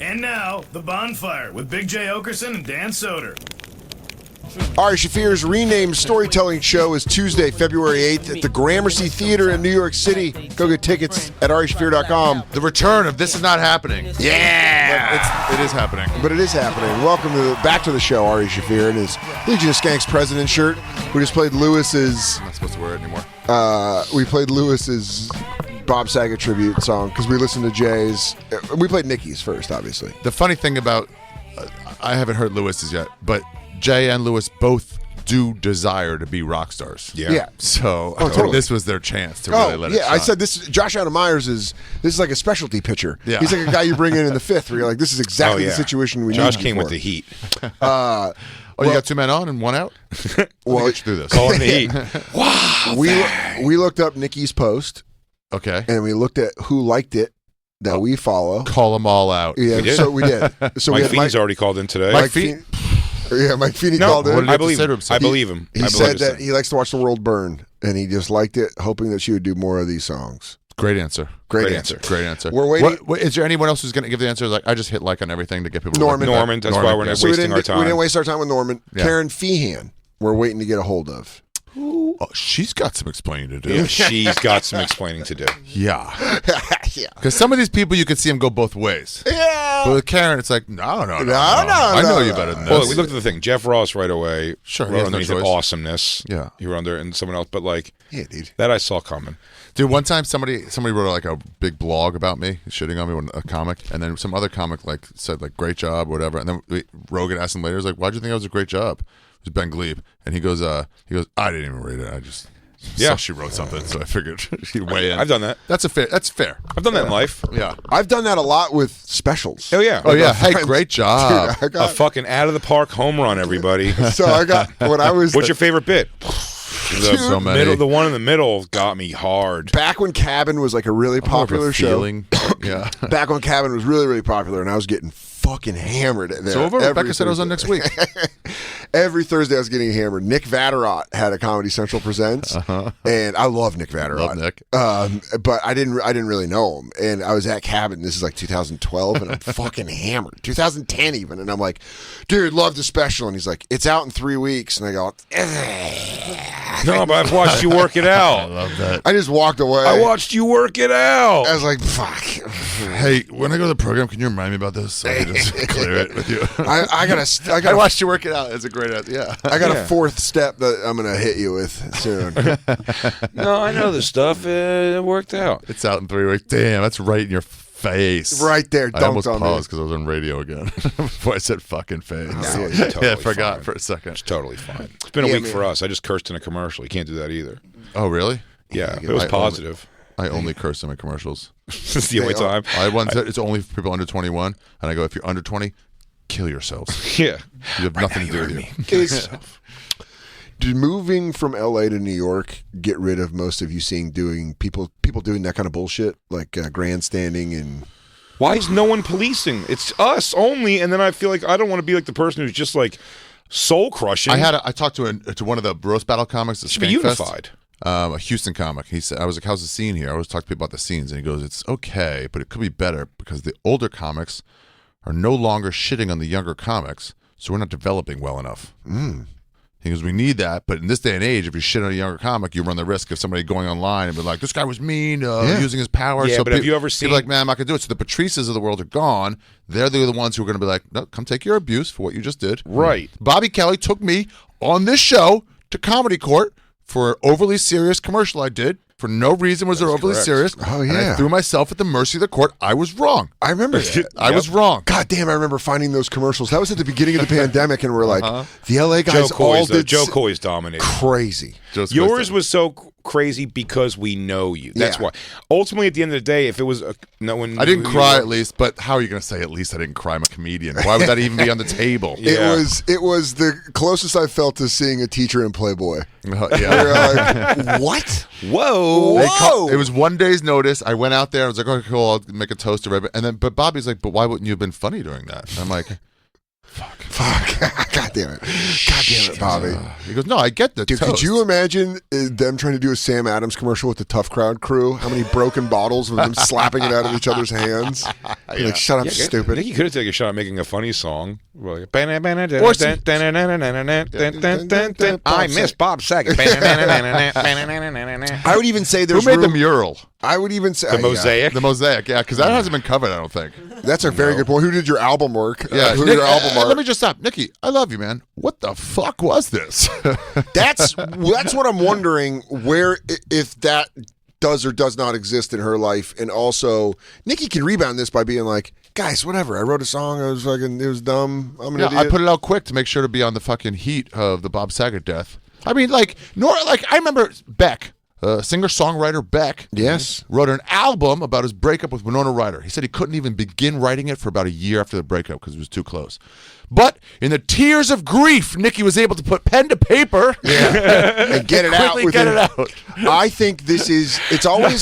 And now, The Bonfire with Big J. Okerson and Dan Soder. Ari Shaffir's renamed storytelling show is Tuesday, February 8th at the Gramercy Theater in New York City. Go get tickets at arishafir.com. The return of This Is Not Happening. Yeah! It is happening. But it is happening. Welcome back to the show, Ari Shaffir in his Legion of Skanks president shirt. We just played Lewis's... I'm not supposed to wear it anymore. We played Lewis's Bob Saget tribute song because we listened to Jay's... We played Nikki's first, obviously. The funny thing about... I haven't heard Lewis's yet, but Jay and Lewis both do desire to be rock stars. Yeah. So totally. This was their chance to really let it shine. I said this. Josh Adam Myers this is like a specialty pitcher. Yeah. He's like a guy you bring in the fifth where you're like, this is exactly the situation we need. Josh came with the heat. You got two men on and one out? Well, let's do this. Calling the heat. Wow. We looked up Nikki's post. Okay. And we looked at who liked it that we follow. Call them all out. Yeah, so we did. So Mike Feeney's already called in today. Mike Feeney called in. I believe him. He said that he likes to watch the world burn, and he just liked it, hoping that she would do more of these songs. Great answer. Great answer. We're waiting. Is there anyone else who's going to give the answer? Like, I just hit like on everything to get people to Norman. That's why we're not wasting our time. We didn't waste our time with Norman. Yeah. Karen Feehan, we're waiting to get a hold of. Oh, she's got some explaining to do. Yeah, she's got some explaining to do. Yeah. Yeah. Because some of these people, you can see them go both ways. Yeah. But with Karen, it's like, no. I know you better than this. Well, we looked at the thing. Jeff Ross right away. Sure, he wrote has no underneath it choice. awesomeness. Yeah. He wrote under and someone else, but like, Yeah, dude. that I saw coming. Dude, one time somebody wrote like a big blog about me, shitting on me, a comic, and then some other comic like said like great job or whatever, and then Rogan asked him later, he's like, why'd you think I was a great job? It was Ben Glebe, and he goes, I didn't even read it, I just saw she wrote something, so I figured she'd weigh in. I've done that. That's fair. I've done that in life. Yeah. I've done that a lot with specials. Oh yeah. Oh yeah. Hey, great job. Dude, A fucking out of the park home run, everybody. So I got when I was. What's your favorite bit? So many. The one in the middle got me hard. Back when Cabin was like a really popular show. Yeah. Back when Cabin was really, really popular, and I was getting fucking hammered there. So Rebecca said I was on next week. Every Thursday I was getting hammered. Nick Vatterott had a Comedy Central Presents, and I love Nick Vatterott. Love Nick. But I didn't really know him, and I was at Cabin. This is like 2012, and I'm fucking hammered. 2010 even, and I'm like, dude, love the special, and he's like, it's out in 3 weeks, and I go, No, but I've watched you work it I out. love that. I just walked away. I watched you work it out. I was like, fuck. Hey, when I go to the program, can you remind me about this so I can just clear it with you? I watched you work it out. It's a great idea. Yeah. I got a fourth step that I'm gonna hit you with soon. No, I know this stuff. It worked out. It's out in 3 weeks. Damn, that's right in your face. Right there, I almost dunked on me. paused because I was on radio again before I said fucking face. No, you're totally I forgot fine. for a second. It's totally fine. It's been a week for us. I just cursed in a commercial. You can't do that either. Oh, really? Yeah, it was positive. I only curse in my commercials. It's the only time. It's only for people under 21, and I go, if you're under 20, kill yourselves. Yeah. You have nothing to do with you. Kill yourself. Did moving from LA to New York get rid of most of you seeing people doing that kind of bullshit, like grandstanding and? Why is no one policing? It's us only, and then I feel like I don't want to be like the person who's just like soul crushing. I talked to one of the roast battle comics. Should be unified. A Houston comic. He said, I was like, how's the scene here? I always talk to people about the scenes, and he goes, it's okay, but it could be better because the older comics are no longer shitting on the younger comics, so we're not developing well enough. He goes, we need that, but in this day and age, if you shit on a younger comic, you run the risk of somebody going online and be like, this guy was mean, using his power. Yeah, so but have you ever seen... People are like, man, I'm not going to do it. So the Patrices of the world are gone. They're the ones who are going to be like, no, come take your abuse for what you just did. Right. Bobby Kelly took me on this show to Comedy Court for an overly serious commercial I did. For no reason was it overly serious. Oh, And yeah. I threw myself at the mercy of the court. I was wrong. I remember that. I was wrong. God damn, I remember finding those commercials. That was at the beginning of the pandemic, and we're like, the LA guys all did Joe Coy's dominated. crazy. Yours was so crazy because we know you. That's why. Ultimately, at the end of the day, if it was no one, I didn't cry at least, but how are you going to say at least I didn't cry? I'm a comedian. Why would that even be on the table? Yeah. It was the closest I felt to seeing a teacher in Playboy. Yeah. We're like, what? Whoa. It was 1 day's notice. I went out there. I was like, okay, cool. I'll make a toast to everybody. And then, but Bobby's like, but why wouldn't you have been funny doing that? And I'm like, fuck. Fuck. God damn it, Bobby. He goes, no, I get the Dude, toast. could you imagine them trying to do a Sam Adams commercial with the Tough Crowd crew? How many broken bottles of them slapping it out of each other's hands? You're like, shut up, stupid. Nikki could have taken a shot at making a funny song. I miss Bob Saget. I would even say Who there's made the room- mural? I would even say The mosaic. The mosaic, yeah, because that hasn't been covered, I don't think. That's a very good point. Who did your album work? Yeah, Who Nick, did your album art? let me just stop. Nikki, I love you, man. What the fuck was this? That's what I'm wondering, where if that does or does not exist in her life. And also, Nikki can rebound this by being like, guys, whatever. I wrote a song. It was dumb. I'm an idiot. I put it out quick to make sure to be on the fucking heat of the Bob Saget death. I mean, I remember Beck, singer-songwriter Beck, Yes. wrote an album about his breakup with Winona Ryder. He said he couldn't even begin writing it for about a year after the breakup because it was too close. But in the tears of grief, Nikki was able to put pen to paper and get it out. quickly get it out. I think it's always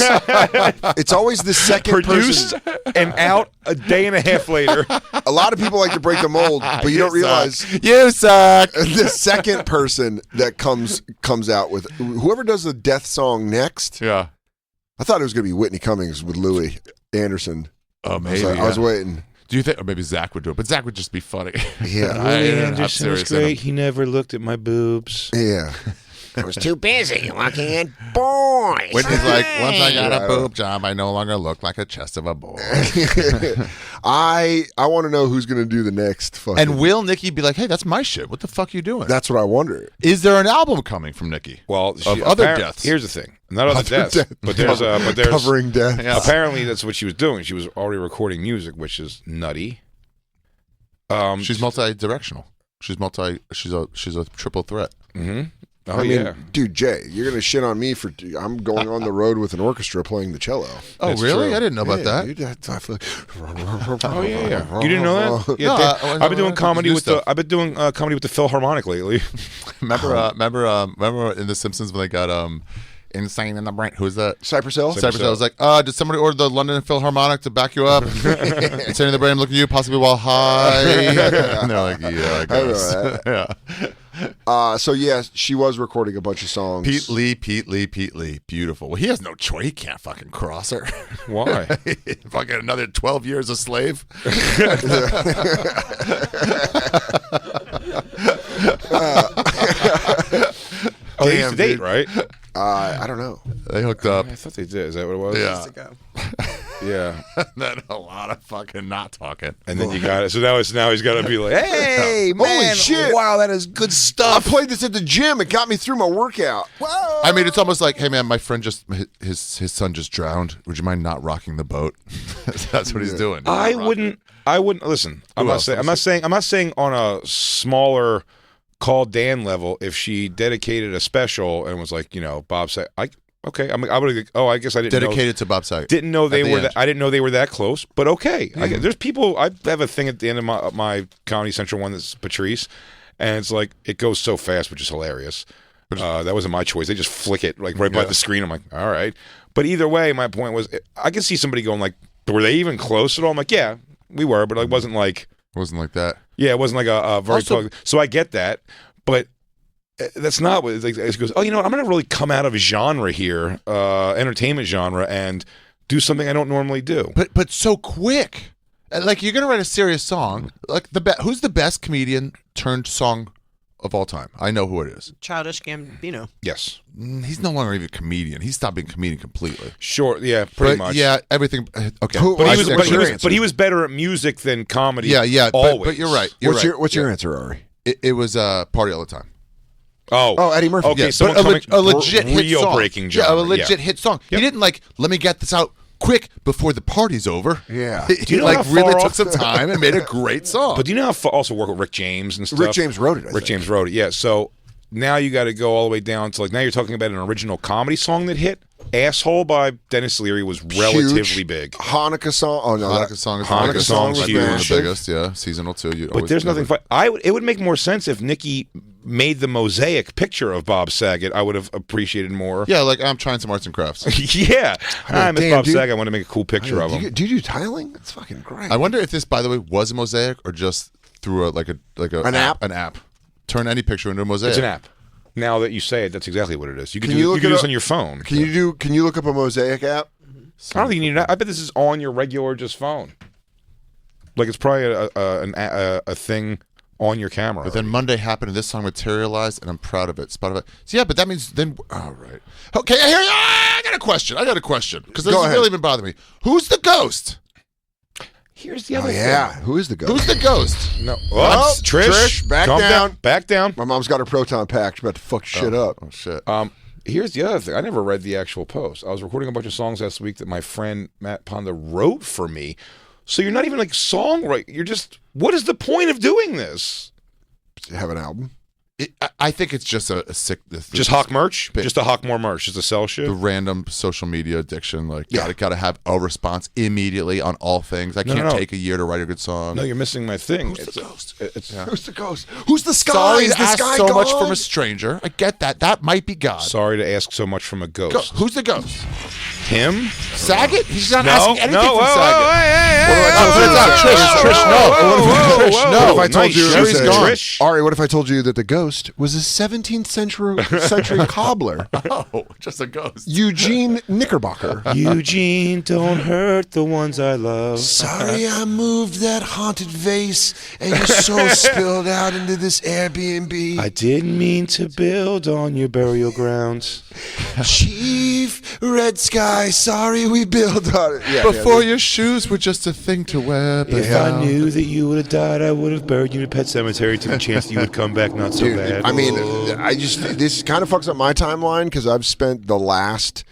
the second Produced person. and out a day and a half later. A lot of people like to break the mold, but you don't realize You suck. the second person that comes out with whoever does the death song next. Yeah. I thought it was going to be Whitney Cummings with Louis Anderson. Oh, maybe. I was waiting. Do you think, or maybe Zach would do it, but Zach would just be funny. Yeah. Louis have Anderson was serious in him. great. He never looked at my boobs. Yeah. I was too busy looking at boys. Whitney's like, once I got Yeah. a boob job, I no longer look like a chest of a boy. I want to know who's going to do the next fucking. And will Nikki be like, hey, that's my shit. What the fuck you doing? That's what I wonder. Is there an album coming from Nikki? Well, Of other deaths. Here's the thing: not other deaths, deaths. but there's Covering death. Yeah. apparently that's what she was doing. She was already recording music, which is nutty. She's multi-directional. She's a triple threat. Oh I mean, yeah. dude, Jay, you're going to shit on me for I'm going on the road with an orchestra playing the cello. Oh, That's really? true. I didn't know about that. Dude, I feel Oh yeah. You didn't know that? Yeah, No, I've been doing it's comedy new with stuff. I've been doing comedy with the Philharmonic lately. Remember in The Simpsons when they got Insane in the Brain? Who's that? Cypress Hill? Cypress Hill was like, did somebody order the London Philharmonic to back you up? Insane in the Brain, looking at you, possibly while high. And they're like, yeah, I guess. I know Yeah. So, yeah, she was recording a bunch of songs. Pete Lee. Beautiful. Well, he has no choice. He can't fucking cross her. Why? Fucking another 12 years a slave. Oh, they used Damn, to date, dude. right? I don't know. They hooked up. I thought they did. Is that what it was? Yeah. Yeah. Then a lot of fucking not talking. And then you got it. So now he's got to be like, hey, Holy man, shit. wow, that is good I stuff. played this at the gym. It got me through my workout. Whoa. I mean, it's almost like, hey man, my friend his son just drowned. Would you mind not rocking the boat? That's what he's doing. I wouldn't listen. I'm not saying on a smaller Call Dan level, if she dedicated a special and was like, Bob said, I would. Oh, I guess I didn't Dedicated to Bob Saget. Didn't know they At the were. end. I didn't know they were that close. But okay, there's people. I have a thing at the end of my Comedy Central one that's Patrice, and it's like it goes so fast, which is hilarious. That wasn't my choice. They just flick it like right by the screen. I'm like, all right. But either way, my point was, I could see somebody going like, were they even close at all? I'm like, yeah, we were, but it wasn't like. Wasn't like that. Yeah, it wasn't like a very Also- so I get that, but that's not what it's like. It goes, oh, you know what? I'm going to really come out of a genre here, entertainment genre, and do something I don't normally do. But so quick. Like you're gonna write a serious song. Like who's the best comedian turned song of all time? I know who it is. Childish Gambino. Yes, He's no longer even a comedian. He stopped being a comedian completely. sure, yeah, pretty But much. yeah, everything. Okay, Who- But I he was, see. but, What's he your was, answer? but he was better at music than comedy. yeah. always. But you're right. You're What's right. your answer, Ari? It was Party All the Time. Oh, Eddie Murphy. Okay, Yeah, someone but coming a legit hit real song. breaking Yeah, genre. a legit hit song. Yep. He didn't like, let me get this out quick before the party's over. Yeah. He you know like how really far took off- some time and made a great song. But do you know how also work with Rick James and stuff? Rick James wrote it, I Rick think. James wrote it. Yeah. So now you got to go all the way down to like now you're talking about an original comedy song that hit. "Asshole" by Dennis Leary was relatively Huge. big. Hanukkah song. Oh no, Hanukkah song is Hanukkah the song biggest. was One of huge. the biggest. Yeah, seasonal too. But there's nothing. It would make more sense if Nikki made the mosaic picture of Bob Saget. I would have appreciated more. Yeah, like I'm trying some arts and crafts. Yeah. I miss damn, Bob dude. Saget. I want to make a cool picture of do him. you do tiling? That's fucking great. I wonder if this, by the way, was a mosaic or just through an app. Turn any picture into a mosaic. It's an app. Now that you say it, that's exactly what it is. You can Can do, you you look can it do this up- on your phone. Can you look up a mosaic app? I don't think you need an app. I bet this is on your regular just phone. Like it's probably a thing on your camera. But then Monday happened and this song materialized, and I'm proud of it. Spotify. So yeah, but that means then. Oh, right. Okay, I got a question. Because this Go has ahead. really been bothering me. Who's the ghost? Here's the Oh other yeah, thing. who is the ghost? Who's the ghost? No. Oh, Trish, back calm down. Back down. My mom's got her proton pack. She's about to fuck shit up. Oh shit. Here's the other thing. I never read the actual post. I was recording a bunch of songs last week that my friend Matt Ponda wrote for me. So you're not even like songwriting. You're just. What is the point of doing this? Have an album. I think it's just a sick. Just hawk merch? Bit- Just to hawk more merch? Just to sell shit? The random social media addiction. Like, gotta have a response immediately on all things. I can't no. take a year to write a good song. No, you're missing my thing. Who's the ghost? Who's the ghost? Who's the sky? Sorry Is to the ask sky so much gone? from a stranger. I get that. That might be God. Sorry to ask so much from a ghost. Who's the ghost? Him? Saget? He's not No, asking anything no, from whoa, Saget. whoa, hey, What if I told you it's not Trish. Trish, no. Trish, no. What if I told you it Sherry's was a- gone. Trish? Ari, what if I told you that the ghost was a 17th century cobbler, Oh, just a ghost. Eugene Knickerbocker? Eugene, don't hurt the ones I love. Sorry, I moved that haunted vase, and your soul spilled out into this Airbnb. I didn't mean to build on your burial grounds. Chief Red Sky, sorry we built on it. Yeah, Before your shoes were just a thing to wear. But If I knew that you would have died, I would have buried you in a pet cemetery to the chance that you would come back not so Dude, bad. I mean, this kind of fucks up my timeline because I've spent the last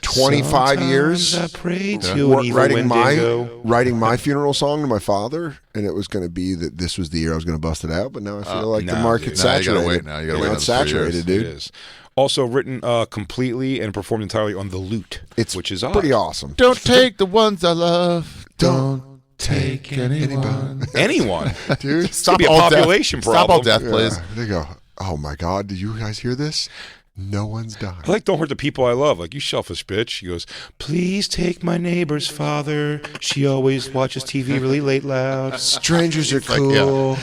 25 years Sometimes I pray to an evil writing my funeral song to my father, and it was going to be that this was the year I was going to bust it out. But now I feel like the market's dude. Nah, you saturated. gotta wait now. You gotta wait It's another 3 years. saturated, dude. It is. Also written completely and performed entirely on the lute, which is odd. pretty awesome. don't take the ones I love. Don't take anyone. Anyone. Dude, It's gonna be a population Stop problem. all death, please. They go, oh my God, did you guys hear this? No one's died. I like don't hurt the people I love. Like, you selfish bitch. He goes, please take my neighbor's father. She always watches TV really late loud. Strangers are like, yeah. cool.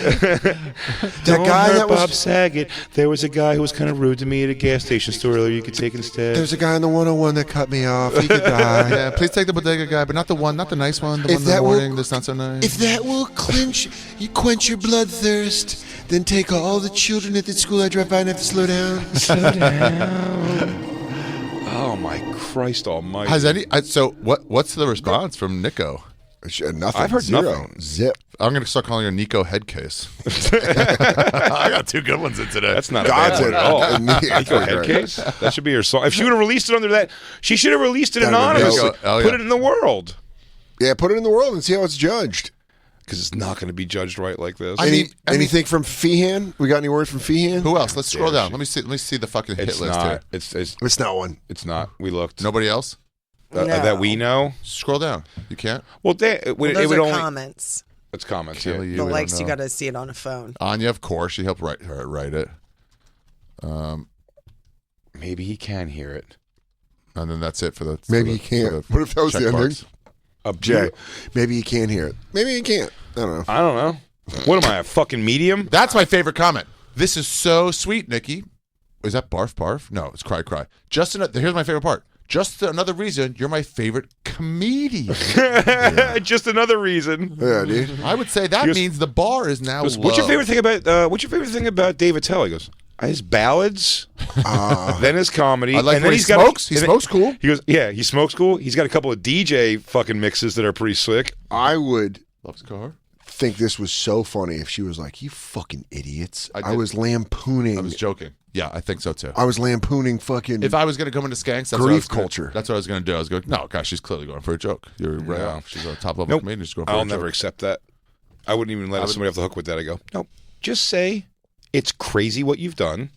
Don't guy hurt that was- Bob Saget. There was a guy who was kind of rude to me at a gas station store earlier. You could take instead. There's a guy on the 101 that cut me off. He could die. Yeah, please take the bodega guy, but not the nice one. The If one in the that will- morning that's not so nice. If that will quench your bloodthirst, then take all the children at the school I drive by and have to slow down. Slow down. Oh my Christ Almighty! Has any? So what's the response from Nico? Nothing. I've heard Zero. nothing. Zip. I'm gonna start calling her Nico Headcase. I got 2 good ones in today. That's not a God's bad one in at all. it. Nico Headcase? That should be her song. If she would have released it under that, she should have released it That'd have been anonymously. dope. Oh, yeah. Put it in the world. Yeah, put it in the world and see how it's judged. Because it's not going to be judged right like this. Anything from Feehan? We got any word from Feehan? Who else? Let's scroll down. Let me see the fucking hit it's list not. here. It's not one. It's not. We looked. Nobody else? That we know. Scroll down. You can't. Well, it would Those are only. comments. It's comments. Kelly, Yeah. The we likes, don't you know. got to see it on a phone. Anya, of course, she helped write it. Maybe he can hear it. And then that's it for the. Maybe for you the- can't. for What if that was check the ending? marks. Jay, maybe you can't hear it. Maybe you can't. I don't know. I don't know. What am I, a fucking medium? That's my favorite comment. This is so sweet, Nikki. Is that barf barf? No, it's cry cry. Here's my favorite part. Just another reason you're my favorite comedian. Just another reason. Yeah, dude. I would say that Because- means the bar is now What's low. your favorite thing about David Tell? He goes, his ballads, then his comedy. I like and when then he smokes. He smokes cool. He goes, yeah, he smokes cool. He's got a couple of DJ fucking mixes that are pretty slick. I would Loves car. think this was so funny if she was like, "You fucking idiots." I I did. was lampooning. I was joking. Yeah, I think so too. I was lampooning fucking. If I was going to come into Skanks, that's Grief what I was gonna- culture. That's what I was going to do. I was going, no, gosh, she's clearly going for a joke. You're right No. off. She's a top level Nope. comedian. She's going for I'll a never joke. accept that. I wouldn't even let somebody off the hook with that. I go, nope. Just say it's crazy what you've done,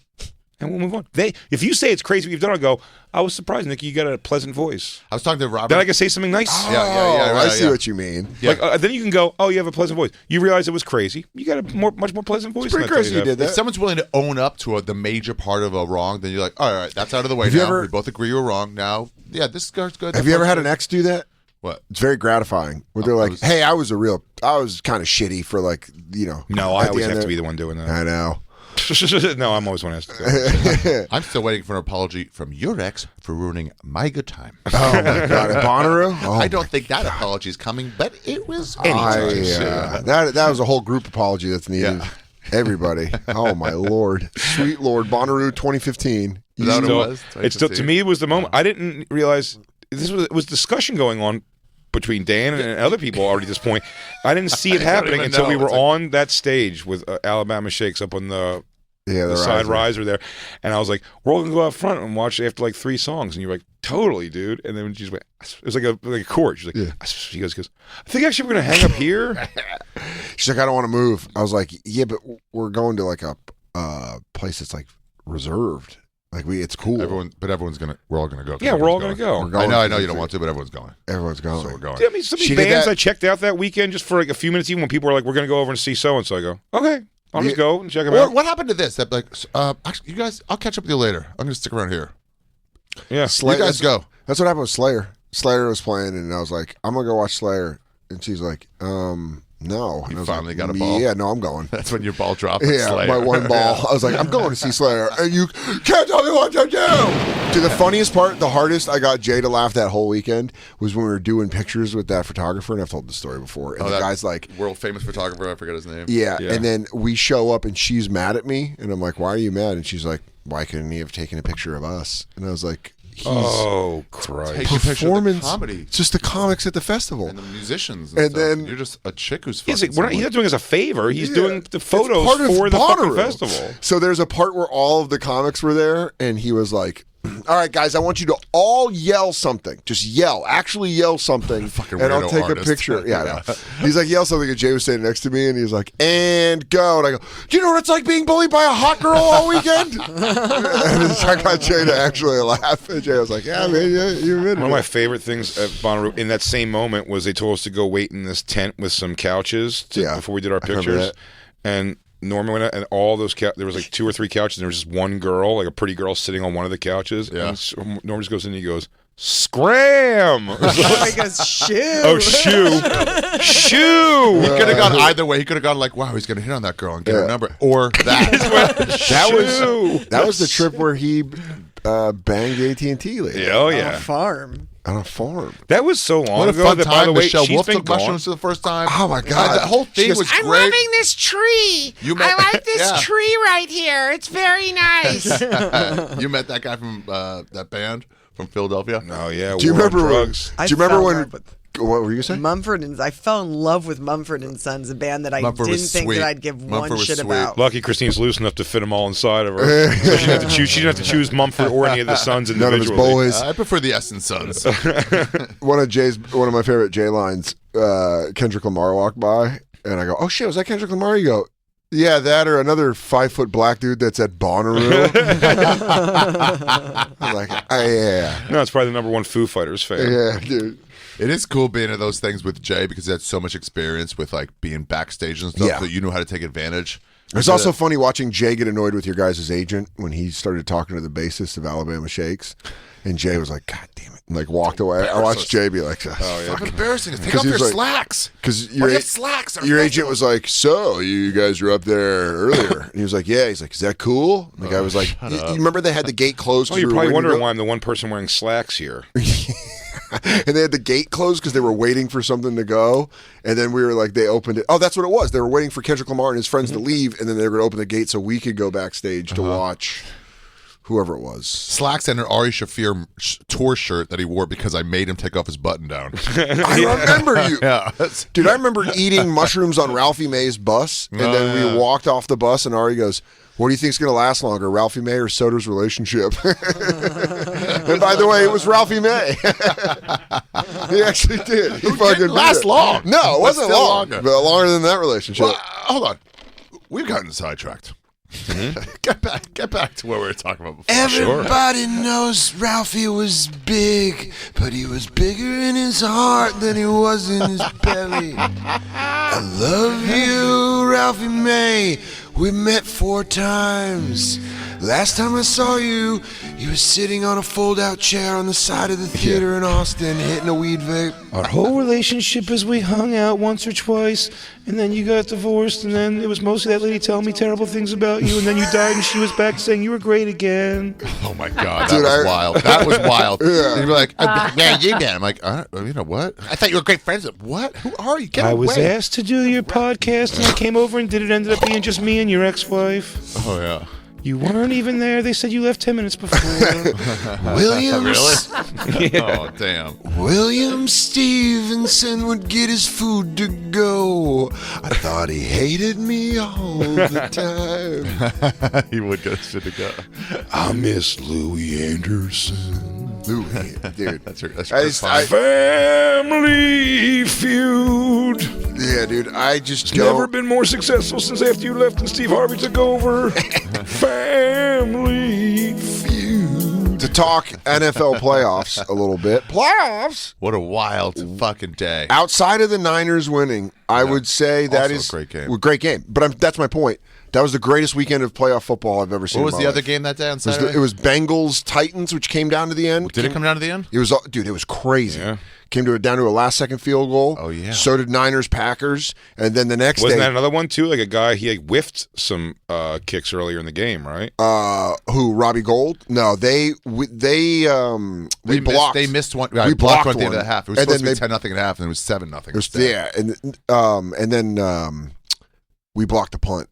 and we'll move on. If you say it's crazy what you've done, I'll go, I was surprised, Nicky, you got a pleasant voice. I was talking to Robert. Then I can say something nice. Yeah, I see yeah. what you mean. Yeah. Like, then you can go, oh, you have a pleasant voice. You realize it was crazy. You got a much more pleasant voice. Pretty than I thought crazy you'd you have. did If that. someone's willing to own up to the major part of a wrong, then you're like, all right, that's out of the way Have you now. ever- We both agree you were wrong. Now, yeah, this guy's good. Have you ever had an ex do that? What? It's very gratifying. Where they're like, "Hey, I was kind of shitty for like, No, I at the always end have to of- be the one doing that. I know. No, I'm always one asking. I'm still waiting for an apology from your ex for ruining my good time. Oh my god, at Bonnaroo? Oh, I don't think that apology is coming, but it was that was a whole group apology that's needed. Yeah. Everybody. Oh my lord, sweet lord, Bonnaroo 2015. Is that what it was? It's still, to me, it was the moment. I didn't realize it was discussion going on between Dan and other people already at this point. I didn't see it happening even until know. we were It's like- on that stage with Alabama Shakes up on the the side riser. riser there. And I was like, we're all going to go out front and watch after like 3 songs. And you're like, totally, dude. And then she just went, it was like a chord. She's like, she goes, I think actually we're going to hang up here. She's like, I don't want to move. I was like, yeah, but we're going to like a place that's like reserved. Like it's cool. We're all gonna go. Yeah, we're all going to go. We're going. I know you don't want to, but everyone's going. Everyone's going. So we're going. Yeah, I mean, some She did bands that- I checked out that weekend just for like a few minutes, even when people were like, we're going to go over and see so-and-so. I go, okay, I'll just go and check them out. What happened to this? That like, actually, you guys, I'll catch up with you later. I'm gonna stick around here. Yeah. Slayer, You guys go. That's what happened with Slayer. Slayer was playing, and I was like, I'm gonna go watch Slayer, and she's like, no. And You I was finally like, got a ball? Yeah, no, I'm going. That's when your ball dropped. Yeah, my one ball. I was like, I'm going to see Slayer, and you can't tell me what to do. Dude, the funniest part, the hardest I got Jay to laugh that whole weekend was when we were doing pictures with that photographer, and I've told the story before. And the that guy's like, world famous photographer. I forget his name. yeah. Yeah. And then we show up, and she's mad at me, and I'm like, why are you mad? And she's like, why couldn't he have taken a picture of us? And I was like, Oh, Christ. Take a picture of the performance. comedy It's just the comics at the festival. and the musicians. And stuff. then- you're just a chick who's He's, fucking. like, he's not doing us a favor. He's doing the photos It's part of for the fucking Bonnaroo. festival. So there's a part where all of the comics were there, and he was like, all right, guys, I want you to all yell something. Just yell. Actually yell something. Fucking and I'll weirdo take artist. a picture. Yeah, I know. He's like, yell something, and Jay was standing next to me, and he's like, and go. And I go, do you know what it's like being bullied by a hot girl all weekend? And it's I got Jay to actually laugh. And Jay was like, yeah, man, yeah, you admitted One of my it. favorite things at Bonnaroo in that same moment was they told us to go wait in this tent with some couches before we did our I remember pictures. that. And Norman went out, and all those there was like 2 or 3 couches, and there was just one girl, like a pretty girl, sitting on one of the couches. Yeah. And Norman just goes in and he goes, "Scram!" Oh, he goes, shoot. Oh, shoo, shoo! He could have gone either way. He could have gone like, "Wow, he's gonna hit on that girl and get her number," or that. That was the trip where he banged the AT&T lady Oh On a yeah, farm. on a farm. that was so long What a ago. fun that, by time! the way, Michelle she's Wolf been took gone. mushrooms for the first time. Oh, my God. The whole She thing goes, was I'm great. loving this tree. You met- I like this Yeah. tree right here. It's very nice. You met that guy from that band from Philadelphia. Oh yeah, Do you war on remember when? drugs? Do you remember fell in when? love with What were you saying? Mumford and I fell in love with Mumford and Sons, a band that I Mumford didn't was think sweet. that I'd give Mumford one was shit sweet. about. Lucky Christine's loose enough to fit them all inside of her. So she didn't have to choose. She didn't have to choose Mumford or any of the sons None of his individually. boys. I prefer the S and Sons. One of my favorite Jay lines. Kendrick Lamar walked by, and I go, "Oh shit, was that Kendrick Lamar?" You go, "Yeah, that or another 5-foot black dude that's at Bonnaroo." I'm like, yeah, No, it's probably the #1 Foo Fighters fan. yeah, dude. It is cool being in those things with Jay because he had so much experience with like being backstage and stuff, Yeah. so you know how to take advantage. It's also funny watching Jay get annoyed with your guys' agent when he started talking to the bassist of Alabama Shakes, and Jay was like, "God damn it," and like walked away. I watched Jay be like, "Oh Fucking yeah," embarrassing. Take 'Cause off he your was like- slacks. because Why do you have slacks? your agent was like, "So you guys were up there earlier?" And he was like, "Yeah." He's like, "Is that cool?" And the guy was like, "You remember they had the gate closed?" Oh, 'cause you're we were probably waiting to wondering go?" why I'm the one person wearing slacks here. And they had the gate closed because they were waiting for something to go. And then we were like, they opened it. Oh, that's what it was. They were waiting for Kendrick Lamar and his friends to leave, and then they were going to open the gate so we could go backstage to watch whoever it was. slacks and an Ari Shaffir tour shirt that he wore because I made him take off his button down. I remember you. Yeah. Dude, I remember eating mushrooms on Ralphie May's bus, and then we walked off the bus, and Ari goes, "What do you think's going to last longer, Ralphie May or Soda's relationship?" And by the way, it was Ralphie May. He actually did. He fucking didn't last did. long. No, it wasn't still long, longer. but longer than that relationship. Well, hold on. We've gotten sidetracked. Get back to what we were talking about before. Everybody knows Ralphie was big, but he was bigger in his heart than he was in his belly. I love you, Ralphie May. We met 4 times. Last time I saw you, He was sitting on a fold-out chair on the side of the theater in Austin, hitting a weed vape. Our whole relationship is we hung out once or twice, and then you got divorced, and then it was mostly that lady telling me terrible things about you, and then you died, and she was back saying you were great again. Oh my God, that was wild. That was wild. And you're like, yeah, you did. I'm like, you know what? I thought you were great friends. What? Who are you? Get I away. was asked to do your podcast, and I came over and did it. Ended up being just me and your ex-wife. Oh yeah. You weren't even there. They said you left 10 minutes before. Williams. Really? Oh damn. William Stevenson would get his food to go. I thought he hated me all the time. He would get shit to go. I miss Louis Anderson. Louis, dude. That's Family Feud. Yeah, dude. I just Never been more successful since after you left and Steve Harvey took over. Family Feud. to talk NFL playoffs a little bit. Playoffs. What a wild fucking day. Outside of the Niners winning, I would say that Also is a great game. Well, great game. But that's my point. That was the greatest weekend of playoff football I've ever seen. What was in my the other life. game that day on It was, Saturday? it was Bengals Titans, which came down to the end. Did it come down to the end? It was, dude. It was crazy. Yeah. Came down to a last second field goal. Oh, yeah. So did Niners Packers, and then the next Wasn't day, that another one too? Like a guy he whiffed some kicks earlier in the game, right? who Robbie Gold? No, we blocked. They missed one. We We blocked blocked one at the end one. of the half. It was And supposed to then be 10-0 at half, and it was 7-0. It was, yeah, and then we blocked the punt,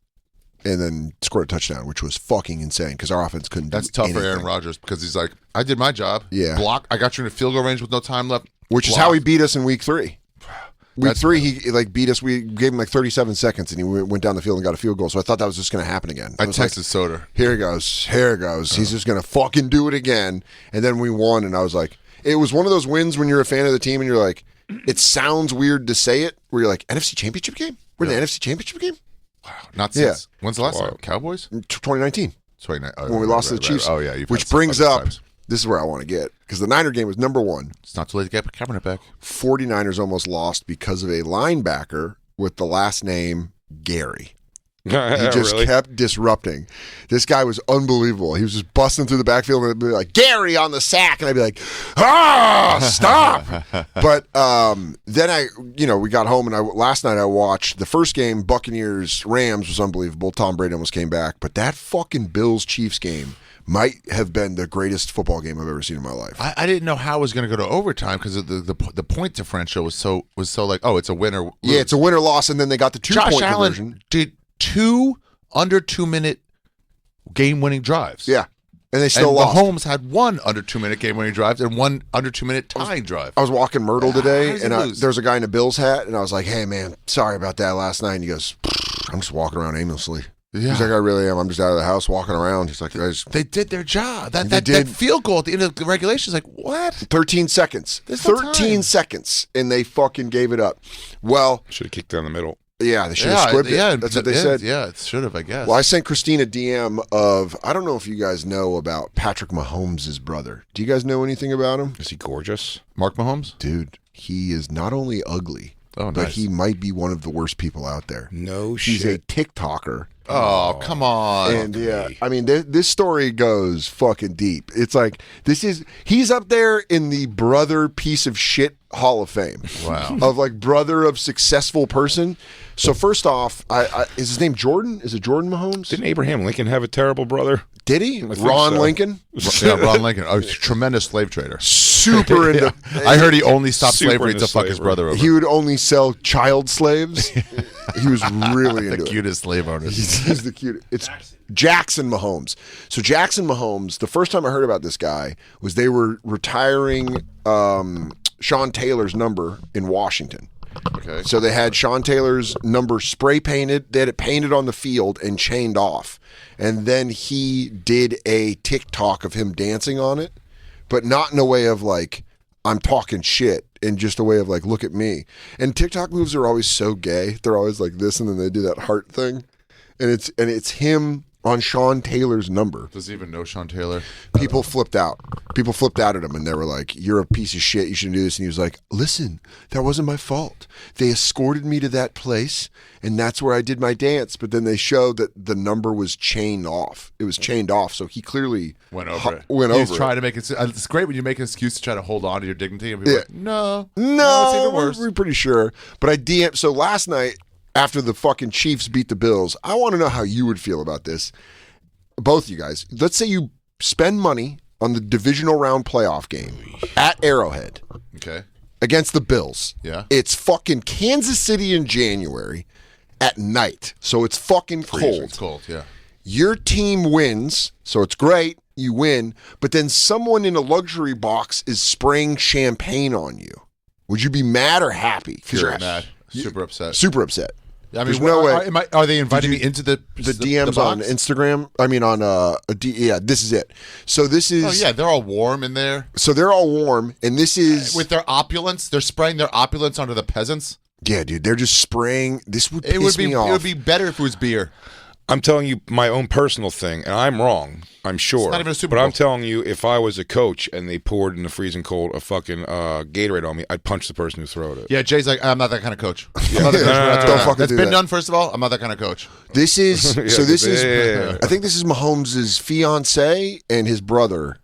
and then scored a touchdown, which was fucking insane because our offense couldn't. That's do tough anything. for Aaron Rodgers because he's like, I did my job. Yeah. Block. I got you in a field goal range with no time left. Which is Block. how he beat us in week 3. Week That's 3, he beat us. We gave him 37 seconds, and he went down the field and got a field goal. So I thought that was just going to happen again. I was texted Soder. Here it goes. Here it goes. He's just going to fucking do it again. And then we won, and I was like, it was one of those wins when you're a fan of the team and you're like, it sounds weird to say it, where you're like, NFC Championship game? We're in the NFC Championship game? Not since. When's the last time? Cowboys? 2019. 29. Oh, When we lost to the right. Chiefs. Oh, yeah. You've Which had some brings fucking up, times. this is where I want to get, because the Niner game was number 1. It's not too late to get Kaepernick back. 49ers almost lost because of a linebacker with the last name Gary. He just Really? kept disrupting. This guy was unbelievable. He was just busting through the backfield and be like, Gary on the sack. And I'd be like, stop. But then we got home and last night I watched the first game, Buccaneers-Rams was unbelievable. Tom Brady almost came back. But that fucking Bills-Chiefs game might have been the greatest football game I've ever seen in my life. I didn't know how it was going to go to overtime because the point differential was so like, oh, it's a winner. Yeah, it's a win or loss, and then they got the 2-point Josh Allen conversion. did 2 under 2-minute game-winning drives. Yeah, and they still and lost. Mahomes had 1 under 2-minute game-winning drive and 1 under 2-minute tying drive. I was walking Myrtle How today, does he and lose? there's a guy in a Bills hat, and I was like, hey, man, sorry about that last night. And he goes, I'm just walking around aimlessly. Yeah. He's like, I really am. I'm just out of the house walking around. He's like, They did their job. They That did. field goal at the end of the regulation is like, what? 13 seconds. There's no 13 time. seconds, and they fucking gave it up. Well, Should have kicked down the middle. yeah, they should have squibbed it. That's what they said. Yeah, it should have, I guess. Well, I sent Christine a DM of, I don't know if you guys know about Patrick Mahomes' brother. Do you guys know anything about him? Is he gorgeous? Mark Mahomes? Dude, he is not only ugly, Oh, but nice. he might be one of the worst people out there. No He's a shit. TikToker. Oh, come on. And yeah, I mean, this story goes fucking deep. It's like, he's up there in the brother piece of shit Hall of Fame. Wow. Of like brother of successful person. So first off, is his name Jordan? Is it Jordan Mahomes? Didn't Abraham Lincoln have a terrible brother? Did he? think Ron so. Lincoln? Yeah, Ron Lincoln. A tremendous slave trader. Super into. I heard he only stopped Super slavery into to fuck his slavery. brother over. He would only sell child slaves. He was really the into it. cutest slave owners. He's the cutest. It's Jackson Mahomes. So Jackson Mahomes, the first time I heard about this guy was they were retiring Sean Taylor's number in Washington. Okay. So they had Sean Taylor's number spray painted. They had it painted on the field and chained off. And then he did a TikTok of him dancing on it, but not in a way of like, I'm talking shit, in just a way of like, look at me. And TikTok moves are always so gay. They're always like this, and then they do that heart thing. And it's him on Sean Taylor's number. Does he even know Sean Taylor? People flipped out. People flipped out at him, and they were like, "You're a piece of shit. You shouldn't do this." And he was like, "Listen, that wasn't my fault. They escorted me to that place, and that's where I did my dance." But then they showed that the number was chained off. It was chained off, so he clearly Went over it. Went He's over trying it. to make it. It's great when you make an excuse to try to hold on to your dignity, and people are like, no, No, it's even worse. we're pretty sure. But I DM. So last night, after the fucking Chiefs beat the Bills, I want to know how you would feel about this. Both you guys. Let's say you spend money on the divisional round playoff game at Arrowhead Okay. against the Bills. Yeah. It's fucking Kansas City in January at night. So it's fucking cold. It's cold. Yeah. Your team wins, so it's great. You win, but then someone in a luxury box is spraying champagne on you. Would you be mad or happy? Because you're Mad. Super upset. super upset. I mean, There's no way. Are they inviting me into the DMs on box? Instagram. I mean, on yeah, this is it. So this is. Oh yeah, they're all warm in there So they're all warm, and this is. with their opulence. They're spraying their opulence onto the peasants. Yeah, dude, they're just spraying. This would It piss would be. me off. It would be better if it was beer. I'm telling you my own personal thing, and I'm wrong. I'm sure. It's not even a Super but I'm Bowl. telling you, if I was a coach and they poured in the freezing cold a fucking Gatorade on me, I'd punch the person who threw it. Yeah, Jay's like, I'm not that kind of coach. I'm not that kind of coach. Don't fucking That's do been that. done. First of all, I'm not that kind of coach. This is so. This is. yeah. I think this is Mahomes' fiance and his brother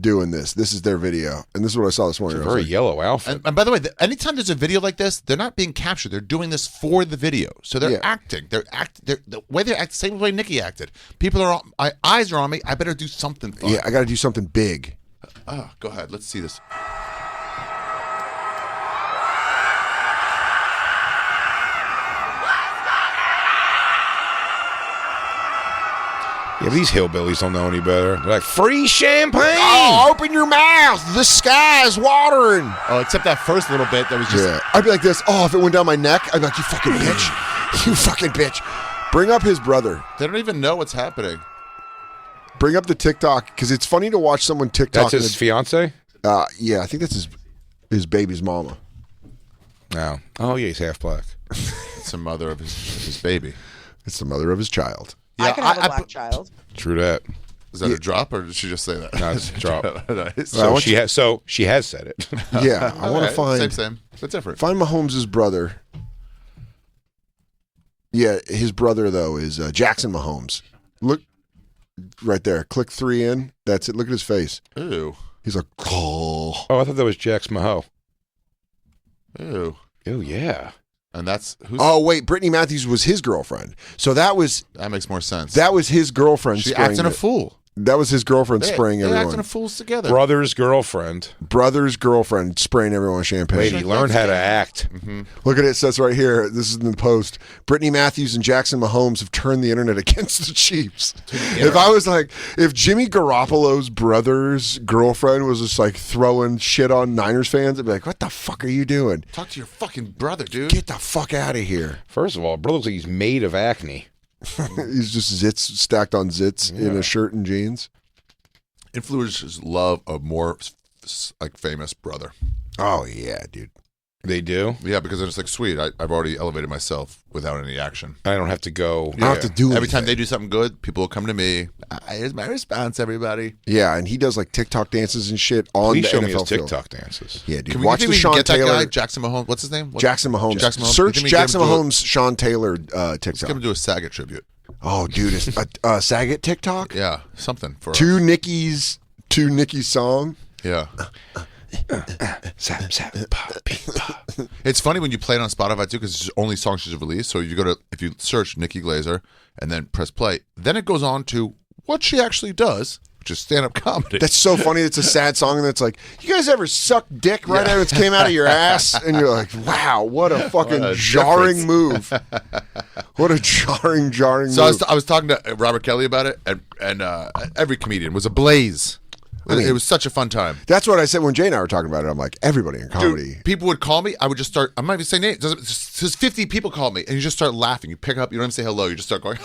doing this. This is their video, and this is what I saw this morning. I was Very like, yellow outfit. And by the way, anytime there's a video like this, they're not being captured. They're doing this for the video. So they're Yeah. acting. They're the way they act, same way Nikki acted. People are eyes are on me. I better do something fun. yeah, I got to do something big. Oh, go ahead. Let's see this. Yeah, but these hillbillies don't know any better. They're like, free champagne! Oh, open your mouth! The sky is watering. Oh, except that first little bit that was just. Yeah, I'd be like this. Oh, if it went down my neck, I'd be like, "You fucking bitch! You fucking bitch!" Bring up his brother. They don't even know what's happening. Bring up the TikTok because it's funny to watch someone TikTok. That's his fiance? Yeah, I think that's his baby's mama. No. Oh, yeah, he's half black. It's the mother of his baby. It's the mother of his child. I can have a I black child. True that. Is that a drop, or did she just say that? No, it's a drop. Nice. I want So she has said it. Yeah, I want to Okay, find same, but different. find Mahomes' brother. Yeah, his brother though is Jackson Mahomes. Look right there. Click 3 in. That's it. Look at his face. Ooh, He's like, oh. Oh, I thought that was Jax Maho. ooh, Oh, yeah. and that's who's. Oh wait, Brittany Matthews was his girlfriend. So that was That makes more sense. his girlfriend. She spraying acting a it. fool. That was his girlfriend spraying They're everyone. acting fools together. Brother's girlfriend. Brother's girlfriend spraying everyone with champagne. Lady, learn how to act. Look at it. It says right here. This is in the post. Brittany Matthews and Jackson Mahomes have turned the internet against the Chiefs. If I was like, if Jimmy Garoppolo's brother's girlfriend was just like throwing shit on Niners fans, I'd be like, what the fuck are you doing? Talk to your fucking brother, dude. Get the fuck out of here. First of all, brother looks like he's made of acne. He's just zits stacked on zits in a shirt and jeans. Influencers love a more like famous brother. Oh, yeah, dude. They do. Yeah, because it's like, sweet, I've already elevated myself without any action. I don't have to go. I don't have to do Every time anything. they do something good, people will come to me. Here's my response, everybody. Yeah, and he does like TikTok dances and shit on Please the show NFL me his field. TikTok dances. Yeah, dude. Can we Watch think the we can Sean get that Taylor. guy, Jackson Mahomes? What's his name? Jackson Mahomes. Jackson Mahomes. Search Can we Jackson get him to Mahomes, Sean Taylor Let's TikTok. get him to do a Saget tribute. Oh, dude, it's a Saget TikTok. Yeah, something for To Nikki's song. Yeah. Zap, zap, pop, beep, pop. It's funny when you play it on Spotify too, because it's the only song she's released. So you go to, if you search Nikki Glaser and then press play, then it goes on to what she actually does, which is stand-up comedy. That's so funny. It's a sad song, and it's like, you guys ever suck dick right after it came out of your ass? And you're like, wow, what a fucking What a jarring move. What a jarring So move. I was talking to Robert Kelly about it, and every comedian was ablaze. It was such a fun time. That's what I said when Jay and I were talking about it. I'm like, everybody in comedy. Dude, people would call me. I would just start. I'm not even saying names. Just 50 people call me, and you just start laughing. You pick up. You don't even say hello. You just start going.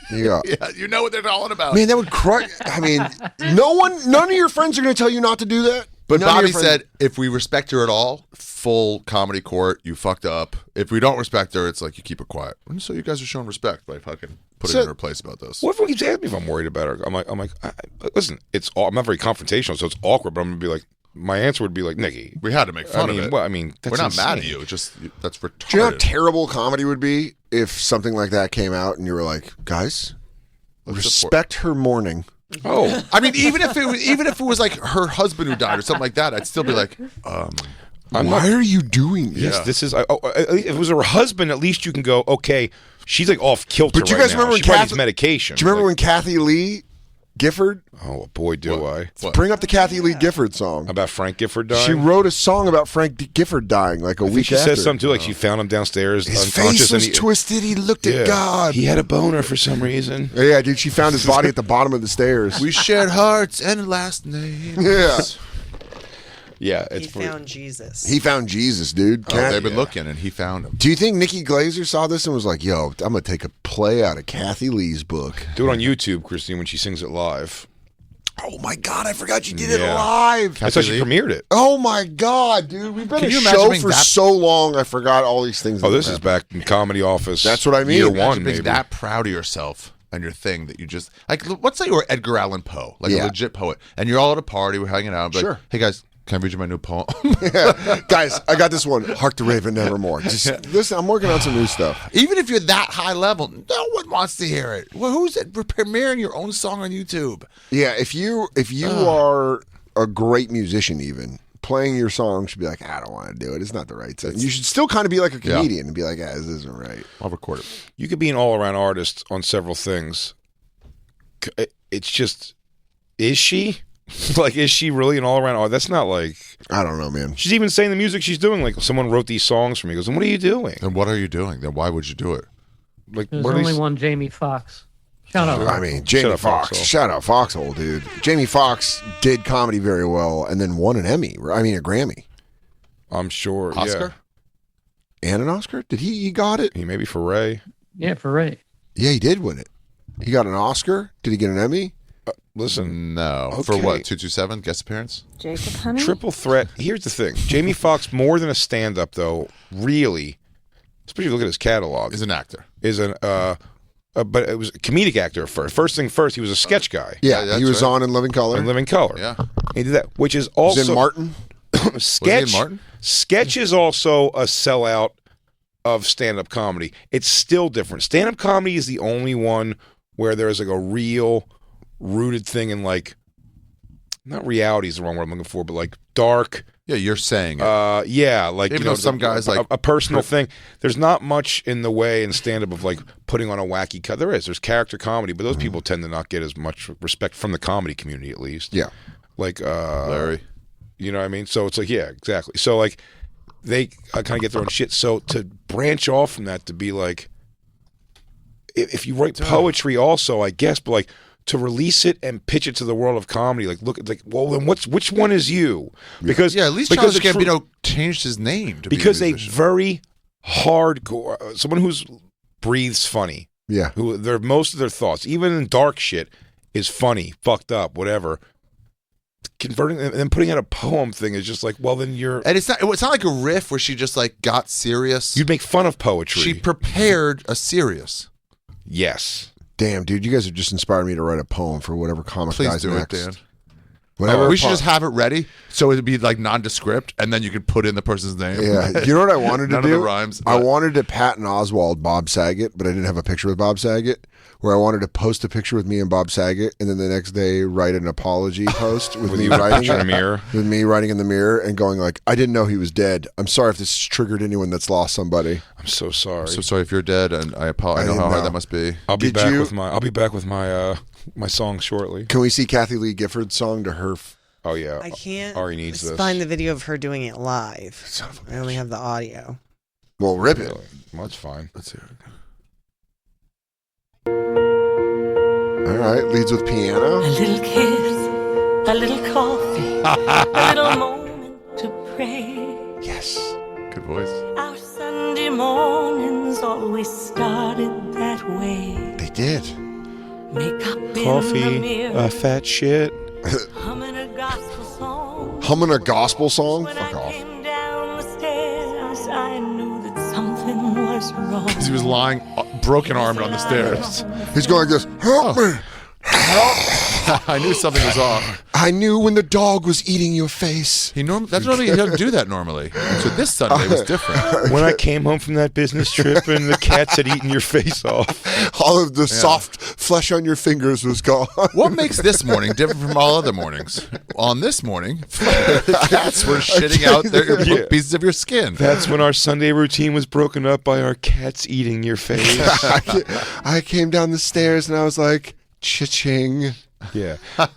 You go, Yeah, you know what they're calling about. man, that would crush. I mean, none of your friends are going to tell you not to do that. But none of Bobby your friends- said, if we respect her at all, full comedy court, you fucked up. If we don't respect her, it's like you keep it quiet. And so you guys are showing respect by fucking putting her in her place about this. What if he keeps asking me if I'm worried about her? I'm like, listen, I'm not very confrontational, so it's awkward. But I'm gonna be like, my answer would be like, Nikki, We had to make fun of it. Well, I mean, that's we're not mad at insane. you. It's just that's retarded. Do you know how terrible comedy would be if something like that came out and you were like, guys, respect her mourning? Oh, I mean, even if it was like her husband who died or something like that, I'd still be like, Why are you doing this? Yeah. This is. If it was her husband, at least you can go, okay, she's like off kilter. But you right guys now. remember when She probably Kathy- needs medication? Do you remember Like, when Kathy Lee Gifford? Oh boy, do I. What? Bring up the Kathy Lee Gifford song. About Frank Gifford dying. She wrote a song about Frank Gifford dying like a I think week she after. says something too, like she found him downstairs His unconscious. face was and he, twisted. He looked at God. He had a boner for some reason. Yeah, dude. She found his body at the bottom of the stairs. we shared hearts and last names. Yeah. Yeah, He it's pretty- found Jesus. He found Jesus, dude. Oh, they've been looking, and he found him. Do you think Nikki Glaser saw this and was like, yo, I'm going to take a play out of Kathy Lee's book? do it on YouTube, Christine, when she sings it live. Oh, my God. I forgot you did it Yeah. live. That's how she premiered it. Oh, my God, dude. We've been Can a you imagine show being for that- so long, I forgot all these things. Oh, that this is happened. back in Comedy Office. That's what I mean. Year Imagine one, Imagine being maybe. that proud of yourself and your thing that you just like. Let's say you were Edgar Allan Poe, like Yeah. a legit poet, and you're all at a party, we're hanging out. And be Sure. Like, hey guys, can I read you my new poem? Guys, I got this one. Hark the Raven Nevermore. Just listen, I'm working on some new stuff. Even if you're that high level, no one wants to hear it. Well, who's it premiering your own song on YouTube? Yeah, if you are a great musician, even playing your song should be like, I don't want to do it. It's not the right thing. You should still kind of be like a comedian and be like, this isn't right. I'll record it. You could be an all-around artist on several things. It's just, is she? Like, is she really an all-around artist? That's not like... I don't know, man. She's even saying the music she's doing. Like, someone wrote these songs for me. He goes, and what are you doing? Then what are you doing? Then why would you do it? Like, There's what are only these? one Jamie Foxx. Shout out. I mean, Jamie Shut up, Foxx. Foxhole. Shout out Foxhole, dude. Jamie Foxx did comedy very well and then won an Emmy. I mean, a Grammy. I'm sure. Oscar? And an Oscar? Did he got it? Yeah. He maybe for Ray. Yeah, for Ray. Yeah, he did win it. He got an Oscar. Did he get an Emmy? Listen, No. For Okay. what? 227 guest appearance? Jacob, honey? triple threat. Here's the thing. Jamie Foxx, more than a stand-up, though, really, especially if you look at his catalog, Is an actor. is an but it was a comedic actor at first. First thing first, he was a sketch guy Yeah, that's he was right. on In Living Color. in Living Color. Yeah. He did that, which is He was also in Martin. sketch. Was he in Martin? Sketch is also a sellout of stand-up comedy. It's still different. Stand-up comedy is the only one where there is like a real rooted thing in like, not reality is the wrong word I'm looking for, but like dark. Yeah, you're saying it. Yeah, like Even you know, though some guys like a personal thing. There's not much in the way in stand-up of like putting on a wacky cut. There's character comedy, but those people tend to not get as much respect from the comedy community, at least. Yeah. Like Larry. you know what I mean? So it's like, yeah, exactly. So like they kind of get their own shit. So to branch off from that to be like, if you write poetry also, I guess, but like to release it and pitch it to the world of comedy, like look at like, well, then which one is you? Because Yeah, at least because Childish the tru- Gambino changed his name to because be a a musician. very hardcore someone who's breathes funny, Yeah. who their most of their thoughts, even in dark shit, is funny, fucked up, whatever. Converting and then putting out a poem thing is just like, well, then And it's not like a riff where she just like got serious. you'd make fun of poetry. She prepared a serious. Yes. Damn, dude, you guys have just inspired me to write a poem for whatever comic Please guy's do next. it, Dan. Whatever. We should just have it ready so it'd be like nondescript, and then you could put in the person's name. Yeah, you know what I wanted to None do? of the rhymes. I but- wanted to Patton Oswalt Bob Saget, but I didn't have a picture with Bob Saget. Where I wanted to post a picture with me and Bob Saget, and then the next day write an apology post with me you with a writing picture in it, the mirror. with me writing in the mirror and going like, I didn't know he was dead. I'm sorry if this triggered anyone that's lost somebody. I'm so sorry. So sorry if you're dead, and I apologize. I know didn't how hard know. that must be. I'll be Did back you- with my my song shortly. Can we see Kathy Lee Gifford's song to her? Oh yeah. I can't Ari needs this. find the video of her doing it live. I only have the audio. Well, rip it. Really? Well, that's fine. Let's hear it. All right, leads with A piano. little kiss, a little coffee, a little moment to pray. Yes. Good voice. Our Sunday mornings always started that way. They did. Make up in the Coffee, mirror, fat shit. humming a gospel song. humming a gospel song? When Fuck I off. came down the stairs, I knew that something was wrong. He was lying, broken-armed on the stairs. He's going like this. Help me. I knew something was off. I knew when the dog was eating your face. He doesn't do that normally. So this Sunday was different. When I came home from that business trip and the cats had eaten your face off. All of the soft flesh on your fingers was gone. What makes this morning different from all other mornings? On this morning, the cats were shitting out their pieces of your skin. That's when our Sunday routine was broken up by our cats eating your face. I came down the stairs and I was like, cha-ching. Yeah.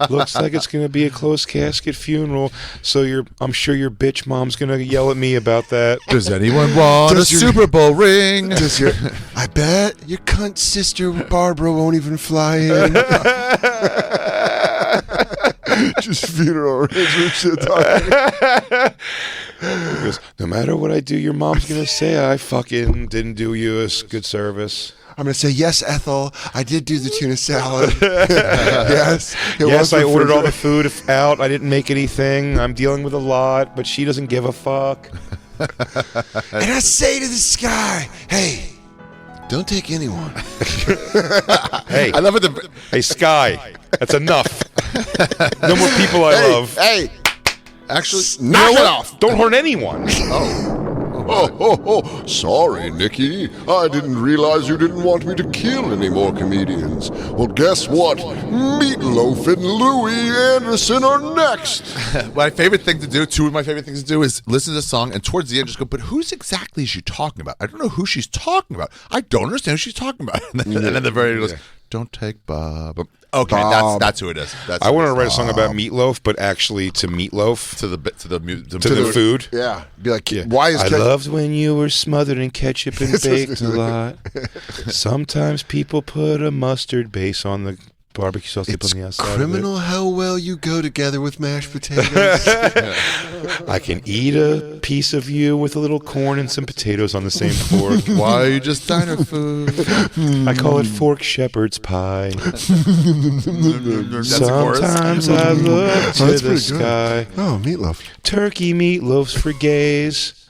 Looks like it's going to be a closed casket funeral, so I'm sure your bitch mom's going to yell at me about that. Does anyone want a Super Bowl ring? I bet your cunt sister Barbara won't even fly in. Just funeral arrangements shit talking. He goes, no matter what I do, your mom's going to say I fucking didn't do you a good service. I'm going to say, yes, Ethel, I did do the tuna salad. Yes. Yes, I ordered all the food out. I didn't make anything. I'm dealing with a lot, but she doesn't give a fuck. And I say to the sky, hey, don't take anyone. Hey, I love it. Hey, Sky, that's enough. No more people I love. Hey, Actually, knock it off. Don't hurt anyone. Oh, sorry, Nikki. I didn't realize you didn't want me to kill any more comedians. Well, guess what? Meatloaf and Louis Anderson are next. my favorite thing to do, two of my favorite things to do is listen to the song and towards the end just go, but who's exactly is she talking about? I don't know who she's talking about. I don't understand who she's talking about. And then the very end goes, don't take Bob. Okay, Bob. that's who it is. I want to write a song about meatloaf, but actually to meatloaf. to the food. Yeah. Be like, why is I loved when you were smothered in ketchup and baked a lot. Sometimes people put a mustard base on the barbecue sauce they put on the outside. criminal how well you go together with mashed potatoes. I can eat a piece of you with a little corn and some potatoes on the same fork. Why are you just diner food? I call it fork shepherd's pie. That's a chorus. Sometimes I look to that's the pretty sky. good. Oh, meatloaf. Turkey meatloafs for gays.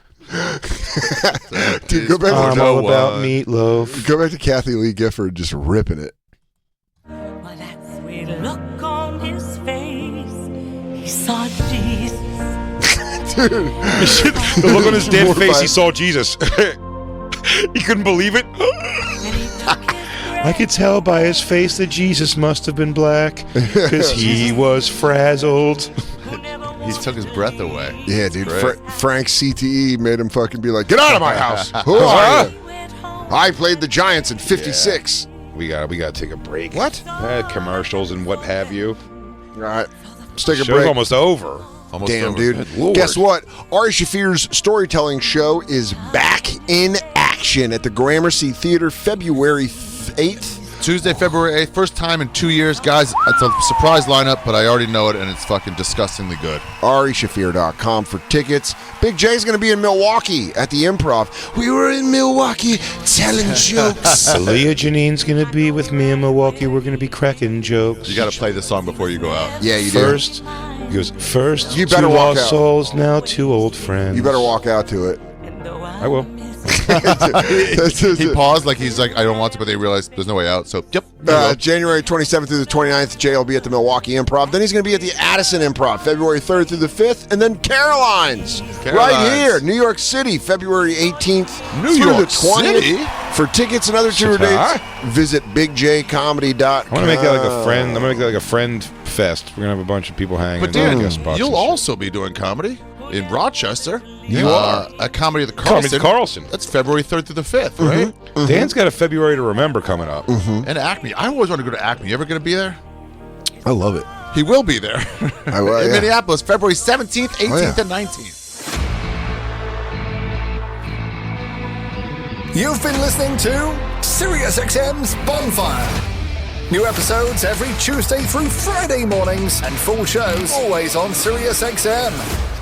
Dude, go back I'm to all about meatloaf. Go back to Kathy Lee Gifford just ripping it. Well, that sweet look on his face, he saw Jesus. The look on his dead face, he saw Jesus. He couldn't believe it. I could tell by his face that Jesus must have been black because he was frazzled. He took his breath away. Yeah, dude. Right. Frank CTE made him fucking be like, get out of my house. Who are you? I played the Giants in 56. We gotta take a break. What? Commercials and what have you. All right. Let's take a Show's break. almost over. Almost Damn, over. dude. Good Lord. Guess what? Ari Shaffir's storytelling show is back in action at the Gramercy Theater February 8th. Tuesday, February 8th. First time in 2 years. Guys, it's a surprise lineup, but I already know it, and it's fucking disgustingly good. AriShaffir.com for tickets. Big J's going to be in Milwaukee at the Improv. We were in Milwaukee telling jokes. Leah Janine's gonna be with me in Milwaukee. We're gonna be cracking jokes. You got to play this song before you go out. Yeah, you do. First, he goes, first, You better two walk lost out. souls, now two old friends. You better walk out to it. I will. He paused like he's like, I don't want to, but they realized there's no way out. So, yep. January 27th through the 29th, Jay will be at the Milwaukee Improv. Then he's going to be at the Addison Improv, February 3rd through the 5th. And then Caroline's, right here, New York City, February 18th New through York the 20th. City? For tickets and other tour dates, visit bigjcomedy.com. I want to make that like a friend. I'm gonna make that like a friend fest. We're gonna have a bunch of people hanging. But and Dan, guest spots you'll and shit. also be doing comedy in Rochester. You are. A comedy of the Comedy Carlson. Carlson. That's February 3rd through the 5th, right? Dan's got a February to remember coming up. And Acme. I always want to go to Acme. You ever going to be there? I love it. He will be there. I will, in yeah. Minneapolis, February 17th, 18th, Oh, yeah. and 19th. You've been listening to SiriusXM's Bonfire. New episodes every Tuesday through Friday mornings and full shows always on SiriusXM.